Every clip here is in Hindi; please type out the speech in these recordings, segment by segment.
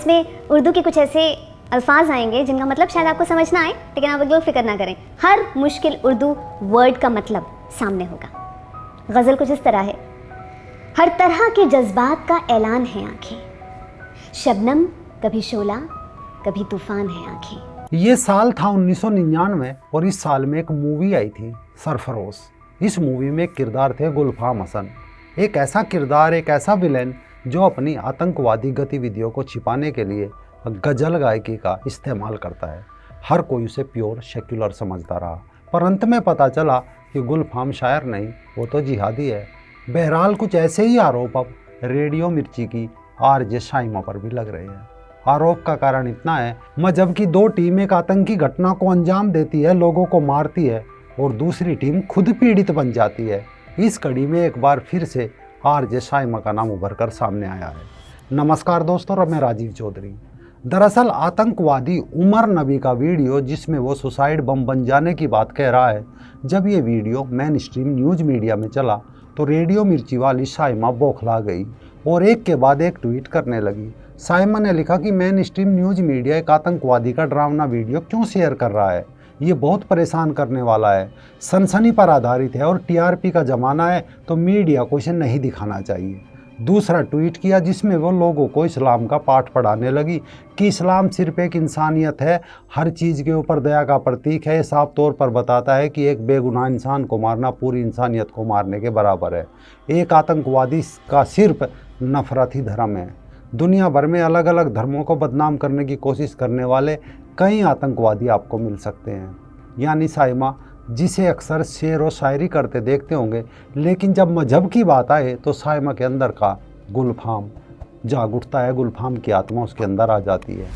इसमें उर्दू के कुछ ऐसे अल्फाज आएंगे जिनका मतलब शायद आपको समझ ना आए, लेकिन आप बिल्कुल फिक्र ना करें, हर मुश्किल उर्दू वर्ड का मतलब सामने होगा। गज़ल कुछ इस तरह है, हर तरह के जज्बात का ऐलान है आंखें, शबनम कभी शोला कभी तूफान है आंखें। ये साल था 1999 और इस साल में एक मूवी आई थी सरफरोश। इस मूवी में किरदार थे गुलफाम हसन, एक ऐसा किरदार, एक ऐसा विलेन जो अपनी आतंकवादी गतिविधियों को छिपाने के लिए गज़ल गायकी का इस्तेमाल करता है। हर कोई उसे प्योर सेक्युलर समझता रहा, पर अंत में पता चला कि गुलफाम शायर नहीं, वो तो जिहादी है। बहरहाल कुछ ऐसे ही आरोप अब रेडियो मिर्ची की आरजे शाइमा पर भी लग रहे हैं। आरोप का कारण इतना है, मजहब की दो टीम एक आतंकी घटना को अंजाम देती है, लोगों को मारती है और दूसरी टीम खुद पीड़ित बन जाती है। इस कड़ी में एक बार फिर से आरजे शाइमा का नाम उभर कर सामने आया है। नमस्कार दोस्तों, मैं राजीव चौधरी। दरअसल आतंकवादी उमर नबी का वीडियो जिसमें वो सुसाइड बम बन जाने की बात कह रहा है, जब ये video main stream news media में चला तो रेडियो मिर्ची वाली शाइमा बौखला गई और एक के बाद एक ट्वीट करने लगी। शाइमा ने लिखा कि मेन स्ट्रीम न्यूज़ मीडिया एक आतंकवादी का डरावना वीडियो क्यों शेयर कर रहा है, ये बहुत परेशान करने वाला है, सनसनी पर आधारित है और टीआरपी का ज़माना है तो मीडिया को इसे नहीं दिखाना चाहिए। दूसरा ट्वीट किया जिसमें वो लोगों को इस्लाम का पाठ पढ़ाने लगी कि इस्लाम सिर्फ एक इंसानियत है, हर चीज़ के ऊपर दया का प्रतीक है। साफ तौर पर बताता है कि एक बेगुनाह इंसान को मारना पूरी इंसानियत को मारने के बराबर है। एक आतंकवादी का सिर्फ नफरत ही धर्म है। दुनिया भर में अलग अलग धर्मों को बदनाम करने की कोशिश करने वाले कई आतंकवादी आपको मिल सकते हैं। यानी शाइमा जिसे अक्सर शेर व शायरी करते देखते होंगे, लेकिन जब मजहब की बात आए तो शाइमा के अंदर का गुलफाम जाग उठता है, गुलफाम की आत्मा उसके अंदर आ जाती है।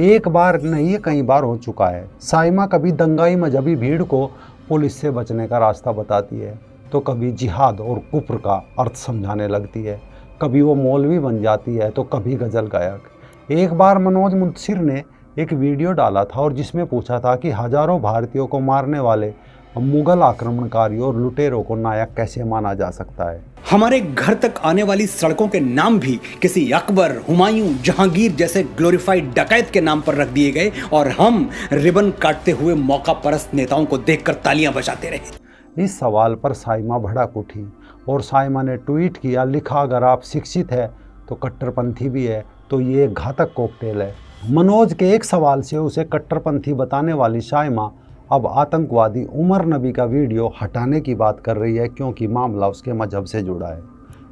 एक बार नहीं, ये कई बार हो चुका है। शाइमा कभी दंगाई मजहबी भीड़ को पुलिस से बचने का रास्ता बताती है, तो कभी जिहाद और कुफ्र का अर्थ समझाने लगती है। कभी वो मौलवी बन जाती है तो कभी गज़ल गायक। एक बार मनोज मुंतशिर ने एक वीडियो डाला था और जिसमें पूछा था कि हजारों भारतीयों को मारने वाले मुगल आक्रमणकारियों और लुटेरों को नायक कैसे माना जा सकता है। हमारे घर तक आने वाली सड़कों के नाम भी किसी अकबर, हुमायूं, जहांगीर जैसे ग्लोरीफाइड डकैत के नाम पर रख दिए गए और हम रिबन काटते हुए मौका परस्त नेताओं को देखकर तालियां बजाते रहे। इस सवाल पर शाइमा भड़क उठी और शाइमा ने ट्वीट किया, लिखा अगर आप शिक्षित है तो कट्टरपंथी भी है, तो ये एक घातक कॉकटेल है। मनोज के एक सवाल से उसे कट्टरपंथी बताने वाली शाइमा अब आतंकवादी उमर नबी का वीडियो हटाने की बात कर रही है, क्योंकि मामला उसके मजहब से जुड़ा है।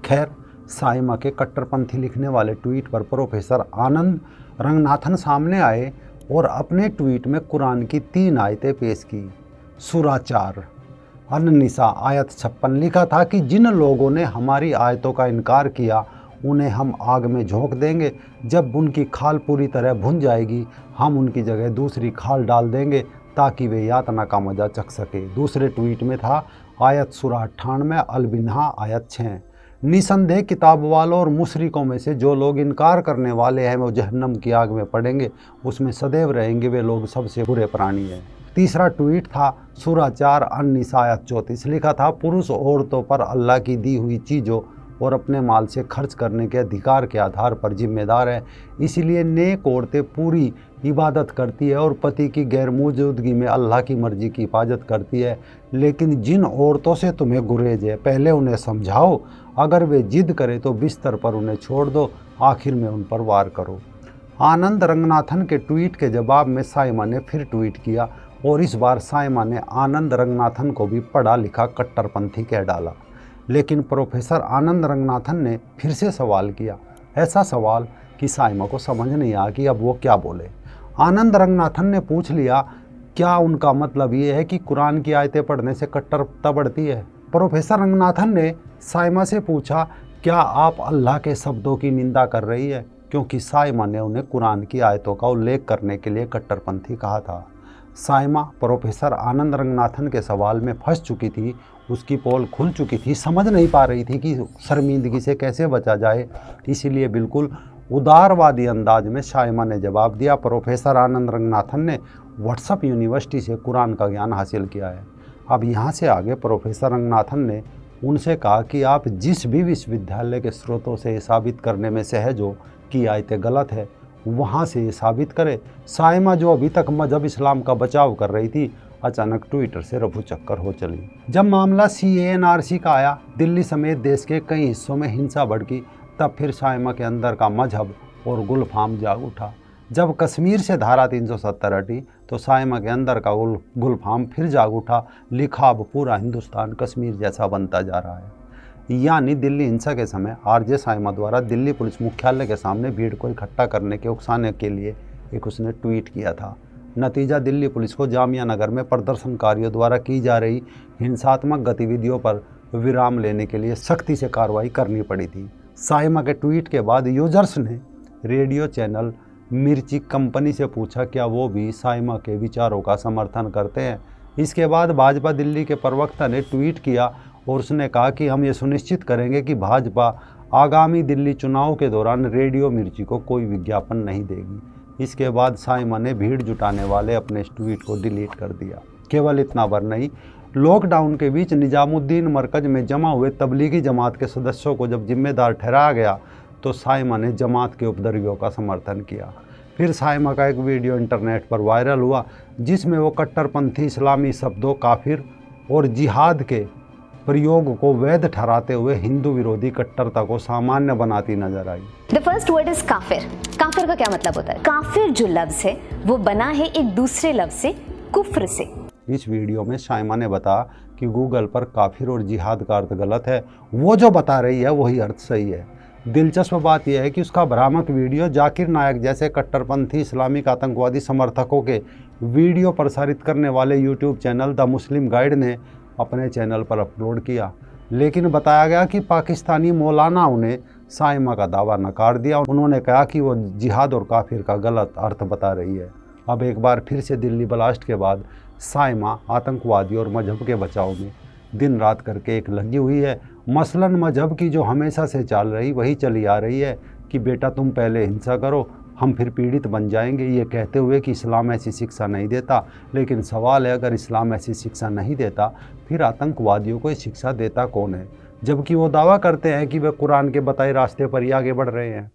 खैर, शाइमा के कट्टरपंथी लिखने वाले ट्वीट पर प्रोफेसर आनंद रंगनाथन सामने आए और अपने ट्वीट में कुरान की 3 आयतें पेश की। सूरा 4 अन-निसा आयत 56 लिखा था कि जिन लोगों ने हमारी आयतों का इनकार किया उन्हें हम आग में झोंक देंगे, जब उनकी खाल पूरी तरह भुन जाएगी हम उनकी जगह दूसरी खाल डाल देंगे ताकि वे यातना का मजा चख सके। दूसरे ट्वीट में था आयत सूरा 98 अल-बिन्हा आयत 6, निसंदेह किताब वालों और मुशरिकों में से जो लोग इनकार करने वाले हैं वो जहन्नम की आग में पड़ेंगे, उसमें सदैव रहेंगे, वे लोग सबसे बुरे प्राणी हैं। तीसरा ट्वीट था सूरा 4 अन-निसा आयत 34, लिखा था पुरुष औरतों पर अल्लाह की दी हुई चीज़ों और अपने माल से खर्च करने के अधिकार के आधार पर जिम्मेदार है, इसीलिए नेक औरतें पूरी इबादत करती है और पति की गैर मौजूदगी में अल्लाह की मर्जी की हिफाजत करती है। लेकिन जिन औरतों से तुम्हें गुरेज है पहले उन्हें समझाओ, अगर वे जिद करें तो बिस्तर पर उन्हें छोड़ दो, आखिर में उन पर वार करो। आनंद रंगनाथन के ट्वीट के जवाब में शाइमा ने फिर ट्वीट किया और इस बार शाइमा ने आनंद रंगनाथन को भी पढ़ा लिखा कट्टरपंथी कह डाला। लेकिन प्रोफेसर आनंद रंगनाथन ने फिर से सवाल किया, ऐसा सवाल कि शाइमा को समझ नहीं आया कि अब वो क्या बोले। आनंद रंगनाथन ने पूछ लिया, क्या उनका मतलब ये है कि कुरान की आयतें पढ़ने से कट्टरता बढ़ती है? प्रोफेसर रंगनाथन ने शाइमा से पूछा, क्या आप अल्लाह के शब्दों की निंदा कर रही है? क्योंकि शाइमा ने उन्हें कुरान की आयतों का उल्लेख करने के लिए कट्टरपंथी कहा था। शाइमा प्रोफेसर आनंद रंगनाथन के सवाल में फंस चुकी थी, उसकी पोल खुल चुकी थी, समझ नहीं पा रही थी कि शर्मिंदगी से कैसे बचा जाए। इसीलिए बिल्कुल उदारवादी अंदाज में शाइमा ने जवाब दिया, प्रोफेसर आनंद रंगनाथन ने व्हाट्सएप यूनिवर्सिटी से कुरान का ज्ञान हासिल किया है। अब यहाँ से आगे प्रोफेसर रंगनाथन ने उनसे कहा कि आप जिस भी विश्वविद्यालय के स्रोतों से ये साबित करने में सहज हो कि आयतें गलत है, वहाँ से ये साबित करे। साइमा जो अभी तक मजहब इस्लाम का बचाव कर रही थी, अचानक ट्विटर से रफू चक्कर हो चली। जब मामला CANRC का आया, दिल्ली समेत देश के कई हिस्सों में हिंसा भड़की, तब फिर साइमा के अंदर का मजहब और गुलफाम जाग उठा। जब कश्मीर से धारा 370 हटी तो साइमा के अंदर का गुलफाम फिर जाग उठा। लिखा अब पूरा हिंदुस्तान कश्मीर जैसा बनता जा रहा है। यानी दिल्ली हिंसा के समय RJ साइमा द्वारा दिल्ली पुलिस मुख्यालय के सामने भीड़ को इकट्ठा करने के उकसाने के लिए एक उसने ट्वीट किया था। नतीजा, दिल्ली पुलिस को जामिया नगर में प्रदर्शनकारियों द्वारा की जा रही हिंसात्मक गतिविधियों पर विराम लेने के लिए सख्ती से कार्रवाई करनी पड़ी थी। साइमा के ट्वीट के बाद यूजर्स ने रेडियो चैनल मिर्ची कंपनी से पूछा क्या वो भी साइमा के विचारों का समर्थन करते हैं। इसके बाद भाजपा दिल्ली के प्रवक्ता ने ट्वीट किया और उसने कहा कि हम ये सुनिश्चित करेंगे कि भाजपा आगामी दिल्ली चुनाव के दौरान रेडियो मिर्ची को कोई विज्ञापन नहीं देगी। इसके बाद साइमा ने भीड़ जुटाने वाले अपने इस ट्वीट को डिलीट कर दिया। केवल इतना भर नहीं, लॉकडाउन के बीच निजामुद्दीन मरकज में जमा हुए तबलीगी जमात के सदस्यों को जब जिम्मेदार ठहराया गया तो साइमा ने जमात के उपद्रवियों का समर्थन किया। फिर साइमा का एक वीडियो इंटरनेट पर वायरल हुआ जिसमें वो कट्टरपंथी इस्लामी शब्दों काफिर और जिहाद के प्रयोग को वैध ठहराते हुए हिंदू विरोधी कट्टरता को सामान्य बनाती नजर आई। द फर्स्ट वर्ड इज काफिर। काफिर का क्या मतलब होता है? काफिर जो लफ्ज है वो बना है एक दूसरे लफ्ज से, कुफ्र से। इस वीडियो में साइमा ने बताया कि गूगल पर काफिर और जिहाद का अर्थ गलत है, वो जो बता रही है वही अर्थ सही है। दिलचस्प बात यह है कि उसका भ्रामक वीडियो जाकिर नायक जैसे कट्टरपंथी इस्लामिक आतंकवादी समर्थकों के वीडियो प्रसारित करने वाले YouTube channel the Muslim guide ने अपने चैनल पर अपलोड किया। लेकिन बताया गया कि पाकिस्तानी मौलानाओं ने साइमा का दावा नकार दिया। उन्होंने कहा कि वो जिहाद और काफिर का गलत अर्थ बता रही है। अब एक बार फिर से दिल्ली ब्लास्ट के बाद साइमा आतंकवादी और मजहब के बचाव में दिन रात करके एक लगी हुई है। मसलन मजहब की जो हमेशा से चल रही वही चली आ रही है कि बेटा तुम पहले हिंसा करो, हम फिर पीड़ित बन जाएंगे, ये कहते हुए कि इस्लाम ऐसी शिक्षा नहीं देता। लेकिन सवाल है, अगर इस्लाम ऐसी शिक्षा नहीं देता फिर आतंकवादियों को ये शिक्षा देता कौन है, जबकि वो दावा करते हैं कि वे कुरान के बताए रास्ते पर ही आगे बढ़ रहे हैं।